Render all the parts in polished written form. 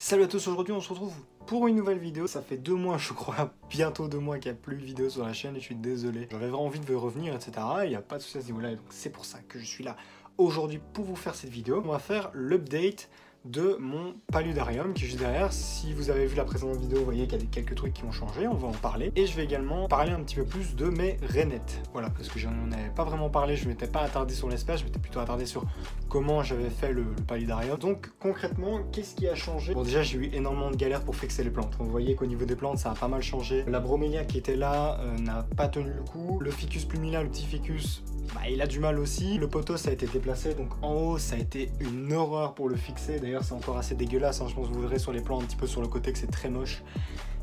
Salut à tous, aujourd'hui on se retrouve pour une nouvelle vidéo. Ça fait 2 mois, je crois, bientôt 2 mois qu'il n'y a plus de vidéos sur la chaîne et je suis désolé. J'avais vraiment envie de revenir, etc. Il n'y a pas de souci à ce niveau-là, donc c'est pour ça que je suis là aujourd'hui pour vous faire cette vidéo. On va faire l'update de mon paludarium qui est juste derrière. Si vous avez vu la précédente vidéo, vous voyez qu'il y a quelques trucs qui ont changé, on va en parler. Et je vais également parler un petit peu plus de mes rainettes. Voilà, parce que j'en avais pas vraiment parlé, je m'étais pas attardé sur l'espèce, je m'étais plutôt attardé sur comment j'avais fait le paludarium. Donc concrètement, qu'est-ce qui a changé? Bon, déjà j'ai eu énormément de galères pour fixer les plantes. Vous voyez qu'au niveau des plantes, ça a pas mal changé. La bromélia qui était là n'a pas tenu le coup. Le ficus plumila, le petit ficus, il a du mal aussi. Le pothos a été déplacé, donc en haut ça a été une horreur pour le fixer. D'ailleurs c'est encore assez dégueulasse, hein. Je pense que vous verrez sur les plans un petit peu sur le côté que c'est très moche.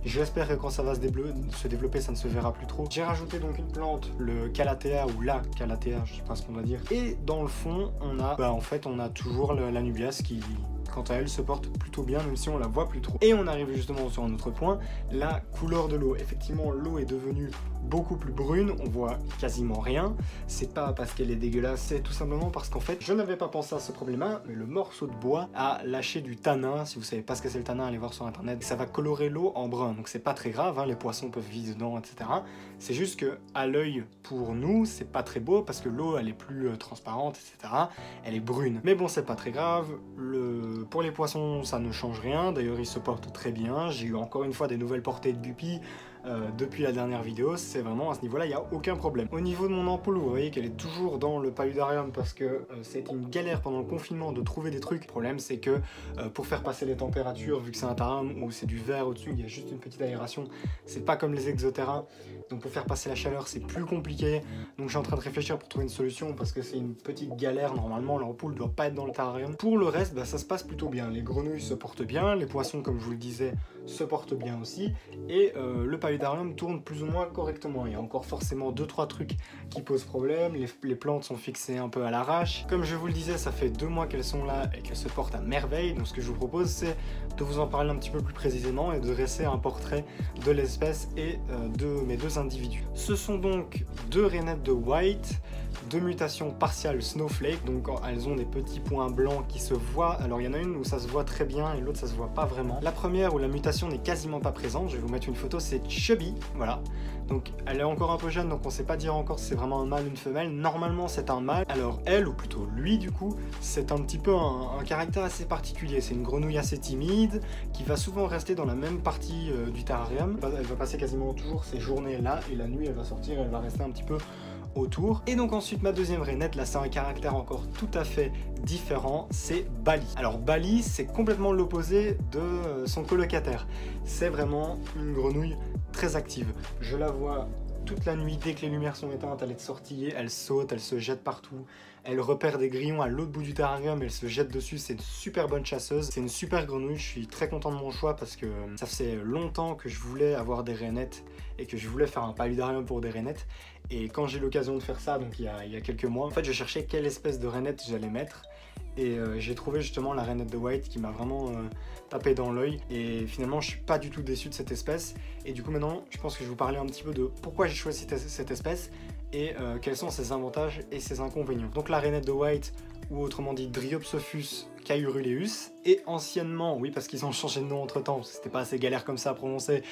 J'espère que quand ça va se développer, ça ne se verra plus trop. J'ai rajouté donc une plante, le calathea ou la calathea, je sais pas ce qu'on doit dire. Et dans le fond, on a, en fait, on a toujours l'anubias qui, quant à elle, se porte plutôt bien, même si on la voit plus trop. Et on arrive justement sur un autre point, la couleur de l'eau. Effectivement, l'eau est devenue beaucoup plus brune, on voit quasiment rien. C'est pas parce qu'elle est dégueulasse, c'est tout simplement parce qu'en fait, je n'avais pas pensé à ce problème-là, mais le morceau de bois a lâché du tanin. Si vous savez pas ce que c'est le tanin, allez voir sur internet. Ça va colorer l'eau en brun, donc c'est pas très grave, hein, les poissons peuvent vivre dedans, etc. C'est juste que à l'œil, pour nous, c'est pas très beau parce que l'eau, elle est plus transparente, etc. Elle est brune. Mais bon, c'est pas très grave. Pour les poissons, ça ne change rien. D'ailleurs, ils se portent très bien. J'ai eu encore une fois des nouvelles portées de pupilles depuis la dernière vidéo. C'est vraiment à ce niveau-là, il n'y a aucun problème. Au niveau de mon ampoule, vous voyez qu'elle est toujours dans le paludarium parce que c'était une galère pendant le confinement de trouver des trucs. Le problème, c'est que pour faire passer les températures, vu que c'est un terrarium où c'est du verre au-dessus, il y a juste une petite aération. C'est pas comme les exoterra. Donc pour faire passer la chaleur, c'est plus compliqué. Donc je suis en train de réfléchir pour trouver une solution parce que c'est une petite galère. Normalement, l'ampoule ne doit pas être dans le terrarium. Pour le reste, ça se passe plutôt bien. Les grenouilles se portent bien, les poissons, comme je vous le disais, se portent bien aussi. Et le paludarium tourne plus ou moins correctement. Il y a encore forcément 2-3 trucs qui posent problème. Les plantes sont fixées un peu à l'arrache. Comme je vous le disais, ça fait 2 mois qu'elles sont là et qu'elles se portent à merveille. Donc ce que je vous propose, c'est de vous en parler un petit peu plus précisément et de dresser un portrait de l'espèce et de mes 2 individus. Ce sont donc 2 rainettes de white, 2 mutations partiales snowflake, donc elles ont des petits points blancs qui se voient. Alors il y en a une où ça se voit très bien et l'autre ça se voit pas vraiment. La première où la mutation n'est quasiment pas présente, je vais vous mettre une photo, c'est Chubby, voilà. Donc elle est encore un peu jeune, donc on sait pas dire encore si c'est vraiment un mâle ou une femelle. Normalement c'est un mâle. Alors elle, ou plutôt lui du coup, c'est un petit peu un caractère assez particulier. C'est une grenouille assez timide, qui va souvent rester dans la même partie du terrarium. Elle va passer quasiment toujours ses journées là, et la nuit elle va sortir, elle va rester un petit peu autour. Et donc ensuite ma deuxième rainette, là c'est un caractère encore tout à fait différent, c'est Bali. Alors Bali, c'est complètement l'opposé de son colocataire. C'est vraiment une grenouille très active. Je la vois toute la nuit, dès que les lumières sont éteintes, elle est sortie, elle saute, elle se jette partout, elle repère des grillons à l'autre bout du terrarium, elle se jette dessus, c'est une super bonne chasseuse, c'est une super grenouille, je suis très content de mon choix parce que ça faisait longtemps que je voulais avoir des rainettes et que je voulais faire un paludarium pour des rainettes. Et quand j'ai eu l'occasion de faire ça, donc il y a quelques mois, en fait je cherchais quelle espèce de rainette j'allais mettre. Et j'ai trouvé justement la rainette de white qui m'a vraiment tapé dans l'œil. Et finalement, je suis pas du tout déçu de cette espèce. Et du coup, maintenant, je pense que je vais vous parler un petit peu de pourquoi j'ai choisi cette espèce et quels sont ses avantages et ses inconvénients. Donc la rainette de white, ou autrement dit Dryopsophus caeruleus, et anciennement, oui parce qu'ils ont changé de nom entre temps, parce que c'était pas assez galère comme ça à prononcer,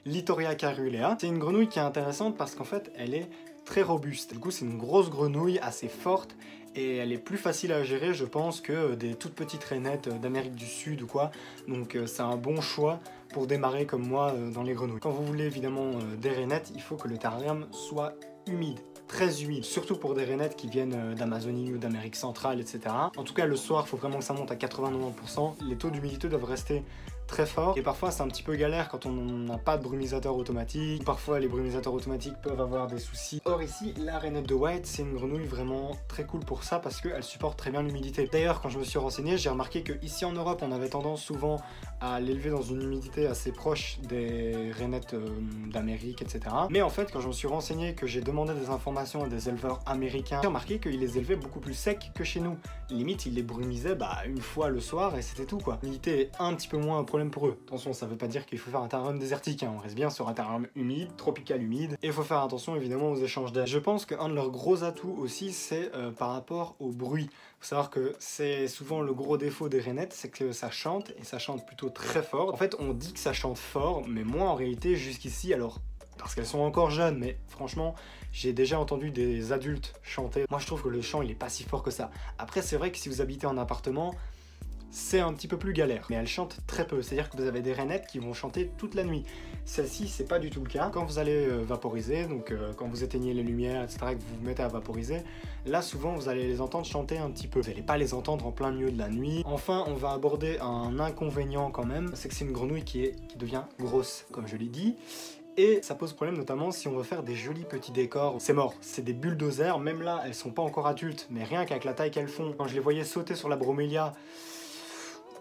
Littoria caerulea. C'est une grenouille qui est intéressante parce qu'en fait, elle est très robuste. Du coup, c'est une grosse grenouille assez forte et elle est plus facile à gérer, je pense, que des toutes petites rainettes d'Amérique du Sud ou quoi. Donc c'est un bon choix pour démarrer comme moi dans les grenouilles. Quand vous voulez évidemment des rainettes, il faut que le terrarium soit humide, très humide, surtout pour des rainettes qui viennent d'Amazonie ou d'Amérique centrale, etc. En tout cas, le soir, il faut vraiment que ça monte à 80-90%. Les taux d'humidité doivent rester très fort et parfois c'est un petit peu galère quand on n'a pas de brumisateur automatique. Parfois les brumisateurs automatiques peuvent avoir des soucis. Or ici, la rainette de white, c'est une grenouille vraiment très cool pour ça parce qu'elle supporte très bien l'humidité. D'ailleurs, quand je me suis renseigné, j'ai remarqué que ici en Europe, on avait tendance souvent à l'élever dans une humidité assez proche des rainettes d'Amérique, etc. Mais en fait, quand je me suis renseigné, que j'ai demandé des informations à des éleveurs américains, j'ai remarqué qu'ils les élevaient beaucoup plus secs que chez nous. Limite, ils les brumisaient une fois le soir et c'était tout quoi. L'humidité est un petit peu moins problématique problème pour eux. Attention, ça veut pas dire qu'il faut faire un terrarium désertique, hein. On reste bien sur un terrarium humide, tropical humide, et il faut faire attention évidemment aux échanges d'air. Je pense qu'un de leurs gros atouts aussi, c'est par rapport au bruit. Faut savoir que c'est souvent le gros défaut des rainettes, c'est que ça chante, et ça chante plutôt très fort. En fait, on dit que ça chante fort, mais moi en réalité, jusqu'ici, alors parce qu'elles sont encore jeunes, mais franchement, j'ai déjà entendu des adultes chanter. Moi, je trouve que le chant, il est pas si fort que ça. Après, c'est vrai que si vous habitez en appartement, c'est un petit peu plus galère, mais elles chantent très peu, c'est-à-dire que vous avez des rainettes qui vont chanter toute la nuit. Celle-ci, c'est pas du tout le cas. Quand vous allez vaporiser, donc quand vous éteignez les lumières, etc., que vous vous mettez à vaporiser, là, souvent, vous allez les entendre chanter un petit peu. Vous n'allez pas les entendre en plein milieu de la nuit. Enfin, on va aborder un inconvénient quand même, c'est que c'est une grenouille qui devient grosse, comme je l'ai dit. Et ça pose problème notamment si on veut faire des jolis petits décors. C'est mort, c'est des bulldozers, même là elles sont pas encore adultes, mais rien qu'avec la taille qu'elles font. Quand je les voyais sauter sur la bromélia,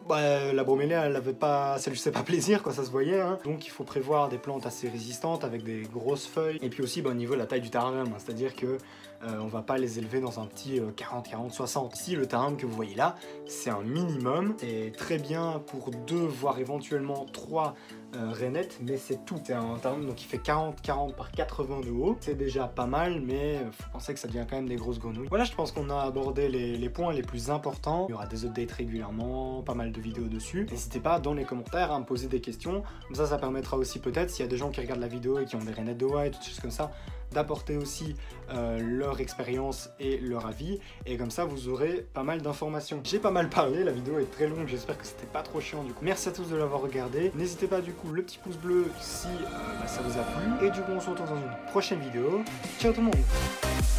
la bromélia elle avait pas, ça lui faisait pas plaisir quand ça se voyait, hein. Donc il faut prévoir des plantes assez résistantes avec des grosses feuilles. Et puis aussi au niveau de la taille du terrarium, hein, c'est-à-dire que on va pas les élever dans un petit 40, 40, 60. Ici le terrarium que vous voyez là, c'est un minimum, et très bien pour 2 voire éventuellement 3 rainettes, mais c'est tout. C'est un terrarium donc il fait 40 par 80 de haut. C'est déjà pas mal, mais faut penser que ça devient quand même des grosses grenouilles. Voilà, je pense qu'on a abordé les points les plus importants. Il y aura des updates régulièrement, pas mal de vidéos dessus. N'hésitez pas dans les commentaires à me poser des questions. Comme ça permettra aussi peut-être, s'il y a des gens qui regardent la vidéo et qui ont des rainettes de white, toutes choses comme ça, d'apporter aussi leur expérience et leur avis, et comme ça vous aurez pas mal d'informations. J'ai pas mal parlé, la vidéo est très longue, j'espère que c'était pas trop chiant du coup. Merci à tous de l'avoir regardé, n'hésitez pas du coup le petit pouce bleu si ça vous a plu, et du coup on se retrouve dans une prochaine vidéo. Ciao tout le monde.